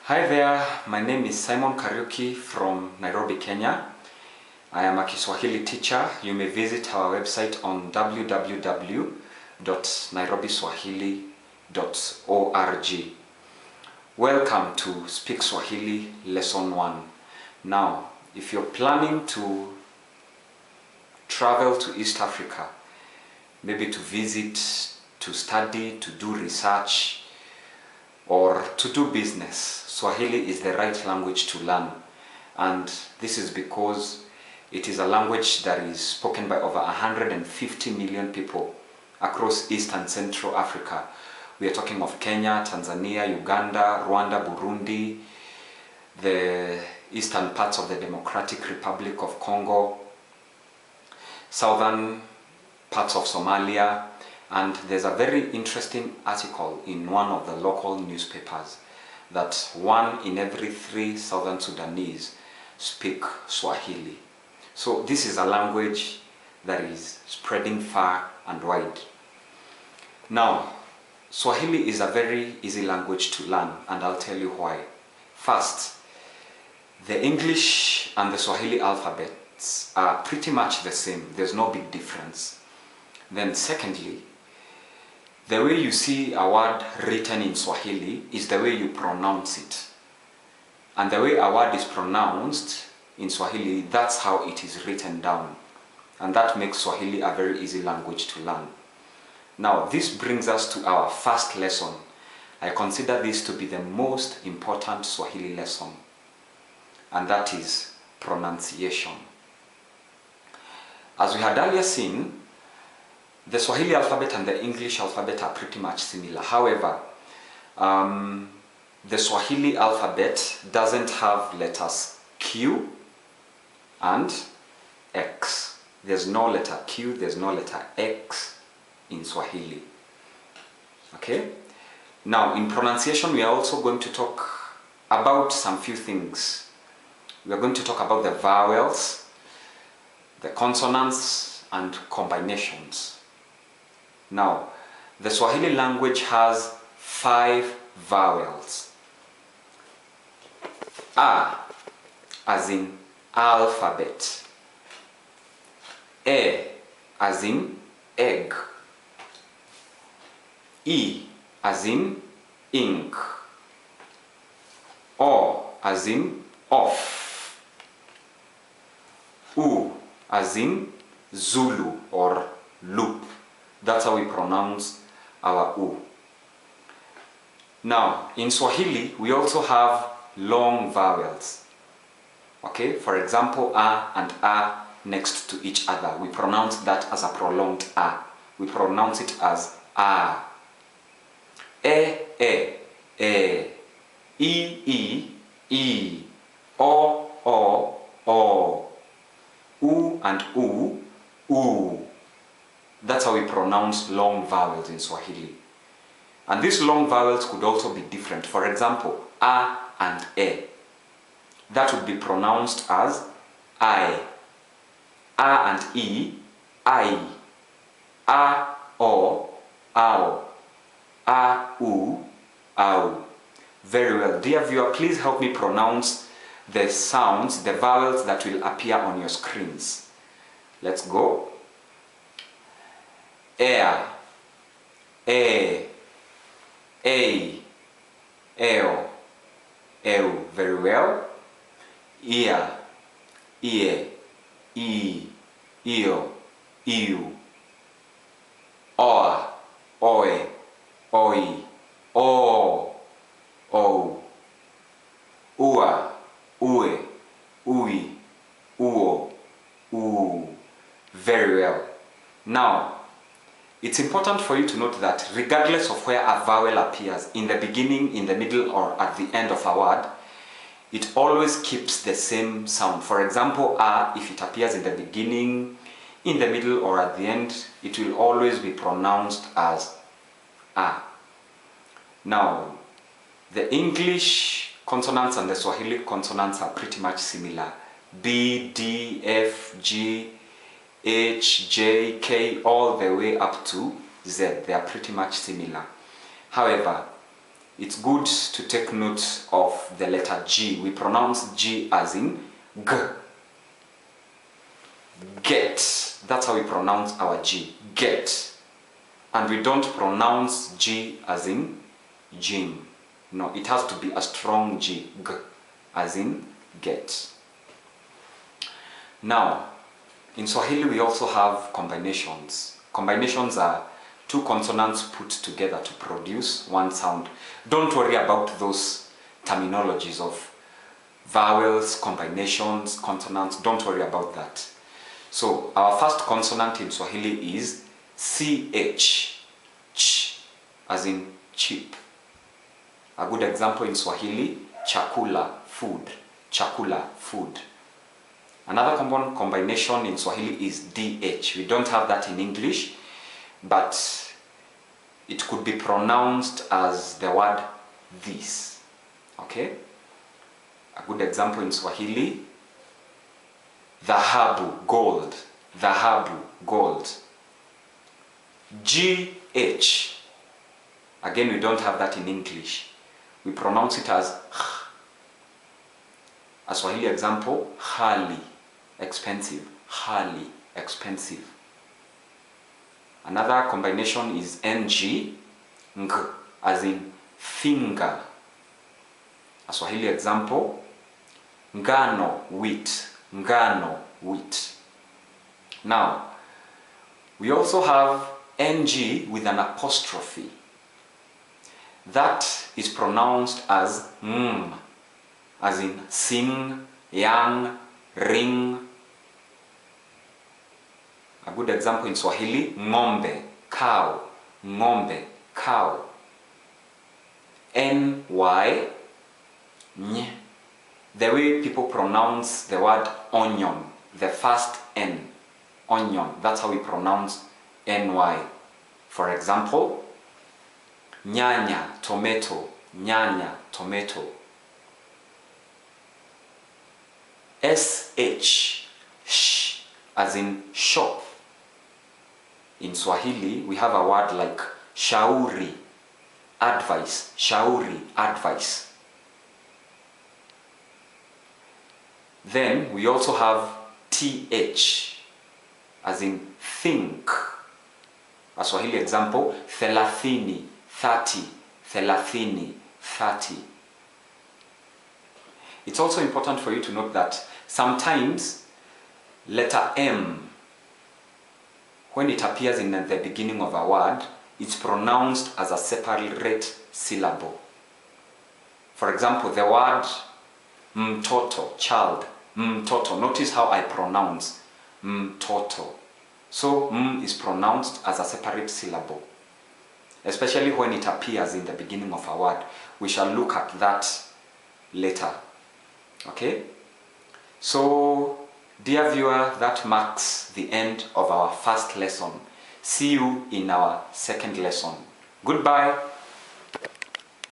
Hi there, my name is Simon Kariuki from Nairobi, Kenya. I am a Kiswahili teacher. You may visit our website on www.nairobiswahili.org. Welcome to Speak Swahili Lesson 1. Now, if you're planning to travel to East Africa, maybe to visit, to study, to do research, or to do business, Swahili is the right language to learn. And this is because it is a language that is spoken by over 150 million people across East and Central Africa. We are talking of Kenya, Tanzania, Uganda, Rwanda, Burundi, the eastern parts of the Democratic Republic of Congo, southern parts of Somalia, and there's a very interesting article in one of the local newspapers that 1 in every 3 Southern Sudanese speak Swahili. So this is a language that is spreading far and wide. Now, Swahili is a very easy language to learn, and I'll tell you why. First, the English and the Swahili alphabets are pretty much the same. There's no big difference. Then secondly, the way you see a word written in Swahili is the way you pronounce it. And the way a word is pronounced in Swahili, that's how it is written down. And that makes Swahili a very easy language to learn. Now, this brings us to our first lesson. I consider this to be the most important Swahili lesson, and that is pronunciation. As we had earlier seen, the Swahili alphabet and the English alphabet are pretty much similar. However, the Swahili alphabet doesn't have letters Q and X. There's no letter Q, there's no letter X in Swahili. Okay? Now, in pronunciation, we are also going to talk about some few things. We are going to talk about the vowels, the consonants, and combinations. Now, the Swahili language has 5 vowels. A, as in alphabet. E, as in egg. I, as in ink. O, as in off. U, as in Zulu or loop. That's how we pronounce our U. Now, in Swahili, we also have long vowels. Okay, for example, A and A next to each other. We pronounce that as a prolonged A. We pronounce it as A. E, E, E. I, I. O, O, O. U and U, U. That's how we pronounce long vowels in Swahili. And these long vowels could also be different. For example, A and E. That would be pronounced as I. A and I. A, O, Ao. A, U, Ao. Very well. Dear viewer, please help me pronounce the sounds, the vowels that will appear on your screens. Let's go. Air, e, eo, eu. Very well. Ear, ie, io, iu. Oa, oe, oi, o, ua, ue, ui, uo, u. Very well. Now, it's important for you to note that regardless of where a vowel appears, in the beginning, in the middle, or at the end of a word, it always keeps the same sound. For example, A, if it appears in the beginning, in the middle, or at the end, it will always be pronounced as A. Now, the English consonants and the Swahili consonants are pretty much similar. B, D, F, G, H, J, K, all the way up to Z. They are pretty much similar. However, it's good to take note of the letter G. We pronounce G as in G. Get. That's how we pronounce our G. Get. And we don't pronounce G as in gym. No, it has to be a strong G. G as in get. Now, in Swahili we also have combinations. Combinations are two consonants put together to produce one sound. Don't worry about those terminologies of vowels, combinations, consonants. Don't worry about that. So our first consonant in Swahili is CH, ch, as in cheap. A good example in Swahili, chakula, food, chakula, food. Another common combination in Swahili is DH. We don't have that in English, but it could be pronounced as the word this. Okay? A good example in Swahili, dhahabu, gold, dhahabu, gold. GH. Again, we don't have that in English. We pronounce it as kh. A Swahili example, hali, expensive, hali, expensive. Another combination is NG, ng, as in finger. A Swahili example, ngano, wheat, ngano, wheat. Now, we also have NG with an apostrophe. That is pronounced as as in sing, yang, ring. A good example in Swahili, ng'ombe, cow, ng'ombe, cow. NY, ny. The way people pronounce the word onion, the first N, onion, that's how we pronounce NY. For example, nyanya, tomato, nyanya, tomato. SH, sh, as in shop. In Swahili, we have a word like shauri, advice, shauri, advice. Then we also have TH, as in think. A Swahili example, thelathini, 30, thelathini, 30. It's also important for you to note that sometimes letter M, when it appears in the beginning of a word, it's pronounced as a separate syllable. For example, the word mtoto, child, mtoto. Notice how I pronounce mtoto. So is pronounced as a separate syllable, especially when it appears in the beginning of a word. We shall look at that later. Okay? So, dear viewer, that marks the end of our first lesson. See you in our second lesson. Goodbye.